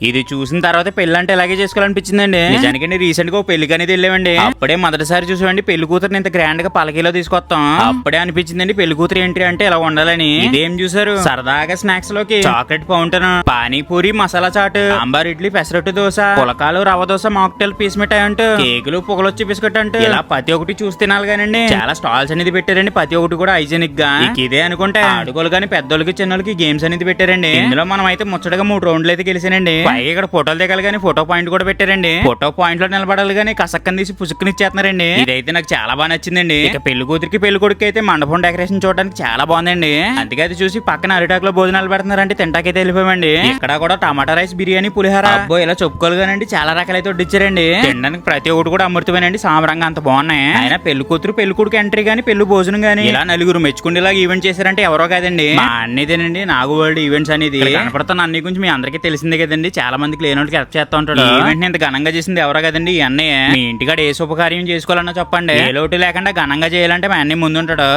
ఇది చూసిన తర్వాత పెళ్లి అంటే ఇలాగే చేసుకోవాలనిపించిందండి. నిజానికండి రీసెంట్ గా ఓ పెళ్లికి అనేది వెళ్ళామండి. అప్పుడే మొదటిసారి చూసామండి పెళ్లి కూతురు ఇంత గ్రాండ్ గా పలకీలో తీసుకొస్తాం. అప్పుడే అనిపించిందండి పెళ్లి కూతురు ఏంటి అంటే ఇలా ఉండాలని. ఇదేం చూసారు, సరదాగా స్నాక్స్ లోకి చాక్లెట్ ఫౌంటైన్, పానీపూరి, మసాలా చాట్, సాంబార్, ఇడ్లీ, పెసరట్టు దోశ, పులకాలు, రవ్వ దోశ, మాక్టైల్, పీస్ మిఠాయి అంటూ, కేకులు, పొగలొచ్చి బిస్కెట్ అంటూ ఇలా ప్రతి ఒక్కటి చూసి తినాలి కానండి. చాలా స్టాల్స్ అనేది పెట్టారండి, ప్రతి ఒక్కటి కూడా హైజెనిక్ గా. ఇదే అనుకుంటే ఆడుకోలు కానీ పెద్దోళ్ళకి చిన్నోళ్ళకి గేమ్స్ అనేది పెట్టారండి. ఇందులో మనం అయితే ముచ్చటగా 3 రౌండ్లు అయితే గెలిచానండి. పైగా ఇక్కడ ఫోటోలు దిగాలి కానీ ఫోటో పాయింట్ కూడా పెట్టారండి. ఫోటో పాయింట్ లో నిలబడాలి కానీ కసక్కని తీసి పుసుక్కుని ఇచ్చేస్తున్నారండి. ఇదైతే నాకు చాలా బాగా నచ్చిందండి. ఇక పెళ్లి కూతురికి పెళ్లి కొడుకు అయితే మండపం డెకరేషన్ చూడడానికి చాలా బాగుందండి. అందుకే అది చూసి పక్కన అరిటాక్ లో భోజనాలు పెడుతున్నారంటే తింటాకైతే వెళ్ళిపోయామండి. ఇక్కడ కూడా టమాటా రైస్, బిర్యానీ, పులిహోర, అబ్బో ఇలా చెప్పుకోలుగానండి చాలా రకాలైతే వడ్డిచ్చారండి. తినడానికి ప్రతి ఒక్కటి కూడా అమృతమేనండి, సాంబ్రంగా అంత బాగున్నాయి. ఆయన పెళ్లి కూతురు పెళ్లి కొడుకు ఎంట్రీ గానీ పెళ్లి భోజనం గానీ ఇలా నలుగురు మెచ్చుకునేలాగా ఈవెంట్ చేశారంటే ఎవరో కాదండి, మా అన్నిదేనండి నాగు వరల్డ్ ఈవెంట్స్ అనేది. కనపడుతున్న అన్ని గురించి మీ అందరికీ తెలిసిందే కదండి, చాలా మందికి లేనోళ్ళకి హెల్ప్ చేస్తా ఉంటాడు. ఈవెంట్ ఇంత ఘనంగా చేసింది ఎవరో కదండి ఈ అన్నయ్య. మీ ఇంటికాడ ఏ శుభకార్యం చేసుకోవాలన్నా చెప్పండి, ఏ లోటు లేకుండా ఘనంగా చేయాలంటే మా అన్నయ్య ముందుంటాడు.